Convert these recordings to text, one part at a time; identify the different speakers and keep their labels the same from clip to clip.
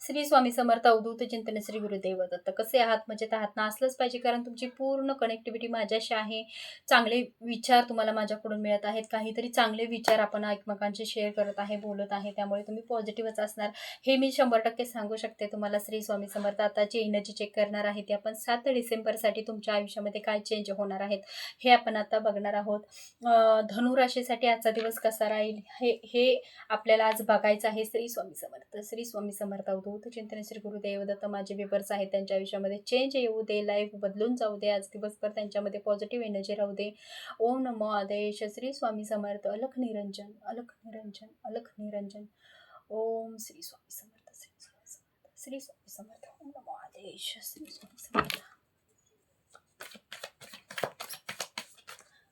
Speaker 1: श्री स्वामी समर्थ. अवधूत चिंतन. श्री गुरुदेव दत्त. कसे आहात? मजेत आहात ना? असलंच पाहिजे, कारण तुमची पूर्ण कनेक्टिव्हिटी माझ्याशी आहे. चांगले विचार तुम्हाला माझ्याकडून मिळत आहेत. काहीतरी चांगले विचार आपण एकमेकांशी शेअर करत आहे, बोलत आहे, त्यामुळे तुम्ही पॉझिटिव्हच असणार हे मी 100% सांगू शकते तुम्हाला. श्री स्वामी समर्थ. आताची एनर्जी चेक करणार आहे ती आपण 7 डिसेंबरसाठी तुमच्या आयुष्यामध्ये काय चेंज होणार आहेत हे आपण आता बघणार आहोत. धनु राशीसाठी आजचा दिवस कसा राहील हे हे आपल्याला आज बघायचं आहे. श्री स्वामी समर्थ. श्री स्वामी समर्थ. अवधूत चिंतन. श्री गुरुदेव दत्त. माझे व्ह्यूअर्स आहेत त्यांच्या आयुष्यामध्ये चेंज येऊ दे, लाईफ बदलून जाऊ दे, आज दिवसभर त्यांच्यामध्ये पॉझिटिव्ह एनर्जी राहू दे. ओम नमो आदेश. श्री स्वामी समर्थ. अलख निरंजन, अलख निरंजन, अलख निरंजन. ओम श्री स्वामी समर्थ. श्री स्वामी समर्थ. श्री स्वामी समर्थ. ओम नमो आदेश. श्री स्वामी समर्थ.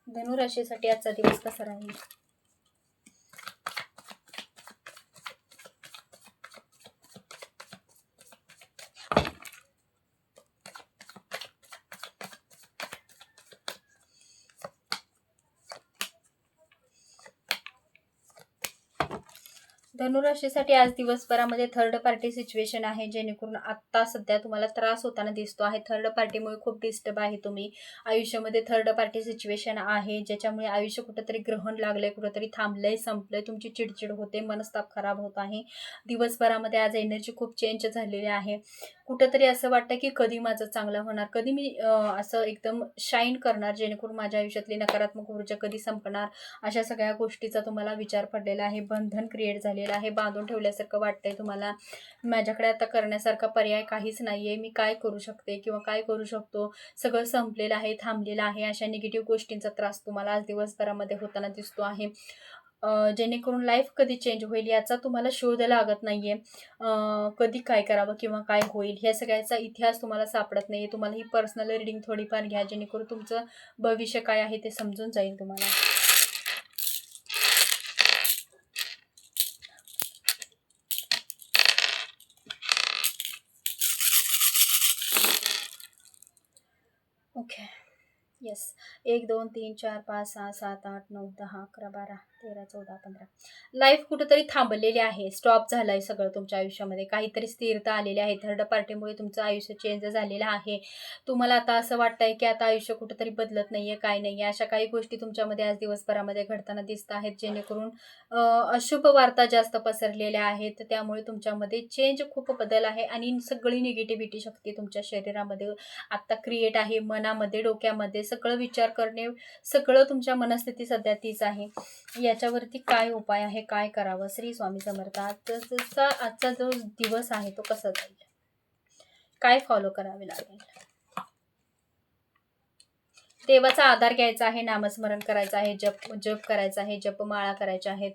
Speaker 1: धनुराशीसाठी आजचा दिवस कसा राहील? धनुराशीसाठी आज दिवसभरामध्ये थर्ड पार्टी सिच्युएशन आहे, जेणेकरून आत्ता सध्या तुम्हाला त्रास होताना दिसतो आहे. थर्ड पार्टीमुळे खूप डिस्टर्ब आहे तुम्ही. आयुष्यामध्ये थर्ड पार्टी सिच्युएशन आहे, ज्याच्यामुळे आयुष्य कुठंतरी ग्रहण लागलंय, कुठंतरी थांबलंय, संपलंय, तुमची चिडचिड होते, मनस्ताप खराब होत आहे. दिवसभरामध्ये आज एनर्जी खूप चेंज झालेली आहे. कुठंतरी असं वाटतं की कधी माझं चांगलं होणार, कधी मी असं एकदम शाईन करणार, जेणेकरून माझ्या आयुष्यातली नकारात्मक ऊर्जा कधी संपणार, अशा सगळ्या गोष्टीचा तुम्हाला विचार पडलेला आहे. बंधन क्रिएट झालेलं आहे, बांधून ठेवल्यासारखं वाटतंय तुम्हाला. माझ्याकडे आता करण्यासारखा पर्याय काहीच नाहीये, मी काय करू शकते किंवा काय करू शकतो, सगळं संपलेलं आहे, थांबलेलं आहे, अशा निगेटिव्ह गोष्टींचा त्रास तुम्हाला आज दिवसभरामध्ये होताना दिसतो आहे. जेणेकरून लाईफ कधी चेंज होईल याचा तुम्हाला शोध लागत नाहीये. कधी काय करावं किंवा काय होईल ह्या सगळ्याचा इतिहास तुम्हाला सापडत नाहीये. तुम्हाला ही पर्सनल रिडिंग थोडीफार घ्या, जेणेकरून तुमचं भविष्य काय आहे ते समजून जाईल तुम्हाला. ओके. येस. 1 2 3 4 5 6 7 8 9 10 11 12 13 14 15. लाईफ कुठेतरी थांबलेली आहे, स्टॉप झालंय सगळं तुमच्या आयुष्यामध्ये. काहीतरी स्थिरता आलेली आहे. थर्ड पार्टीमुळे तुमचं आयुष्य चेंज झालेलं आहे. तुम्हाला आता असं वाटतंय की आता आयुष्य कुठेतरी बदलत नाहीये, काय नाहीये, अशा काही गोष्टी तुमच्यामध्ये आज दिवसभरामध्ये घडताना दिसत आहेत, जेणेकरून अशुभ वार्ता जास्त पसरलेल्या आहेत. त्यामुळे तुमच्यामध्ये चेंज खूप बदल आहे आणि सगळी निगेटिव्हिटी शक्ती तुमच्या शरीरामध्ये आता क्रिएट आहे, मनामध्ये, डोक्यामध्ये सगळं विचार करणे, सगळं तुमच्या मनस्थिती सध्या तीच आहे. याच्यावरती काय उपाय आहे, काय करावं? श्री स्वामी समर्थ. आजचा जो दिवस आहे तो कसा जाईल, काय फॉलो करावे लागेल? देवाचा आधार घ्यायचा आहे, नामस्मरण करायचं आहे, जप करायचा आहे, जपमाळा करायच्या आहेत,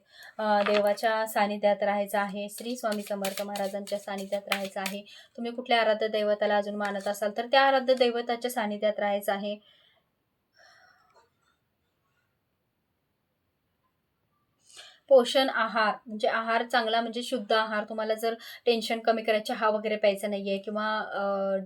Speaker 1: देवाच्या सानिध्यात राहायचं आहे, श्री स्वामी समर्थ महाराजांच्या सानिध्यात राहायचं आहे. तुम्ही कुठल्या आराध्य दैवताला अजून मानत असाल तर त्या आराध्य दैवताच्या सानिध्यात राहायचं आहे. पोषण आहार म्हणजे आहार चांगला, म्हणजे शुद्ध आहार. तुम्हाला जर टेन्शन कमी करायचं, चहा वगैरे प्यायचं नाहीये किंवा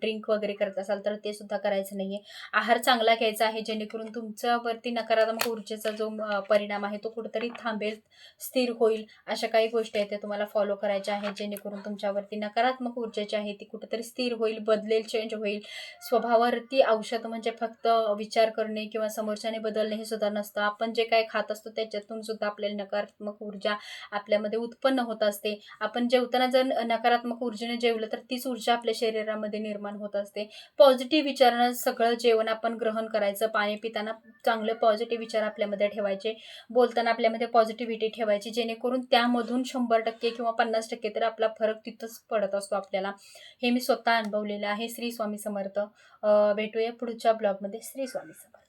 Speaker 1: ड्रिंक वगैरे करत असाल तर ते सुद्धा करायचं नाहीये. आहार चांगला घ्यायचा आहे, जेणेकरून तुमच्यावरती नकारात्मक ऊर्जेचा जो परिणाम आहे तो कुठेतरी थांबेल, स्थिर होईल. अशा काही गोष्टी आहेत त्या तुम्हाला फॉलो करायच्या आहेत, जेणेकरून तुमच्यावरती नकारात्मक ऊर्जा जी आहे ती कुठेतरी स्थिर होईल, बदलेल, चेंज होईल. स्वभावावरती औषध म्हणजे फक्त विचार करणे किंवा समोरच्याने बदलणे हे सुद्धा नसतं. आपण जे काही खात असतो त्याच्यातून सुद्धा आपल्याला नकारात्मक ऊर्जा आपल्यामध्ये उत्पन्न होत असते. आपण जेवताना जर नकारात्मक ऊर्जेने जेवलं तर तीच ऊर्जा आपल्या शरीरामध्ये निर्माण होत असते. पॉझिटिव्ह विचारानं सगळं जेवण आपण ग्रहण करायचं. पाणी पिताना चांगले पॉझिटिव्ह विचार आपल्यामध्ये ठेवायचे, बोलताना आपल्यामध्ये पॉझिटिव्हिटी ठेवायची, जेणेकरून त्यामधून 100% किंवा 50% तर आपला फरक तिथंच पडत असतो आपल्याला. हे मी स्वतः अनुभवलेलं आहे. श्री स्वामी समर्थ. भेटूया पुढच्या ब्लॉगमध्ये. श्री स्वामी समर्थ.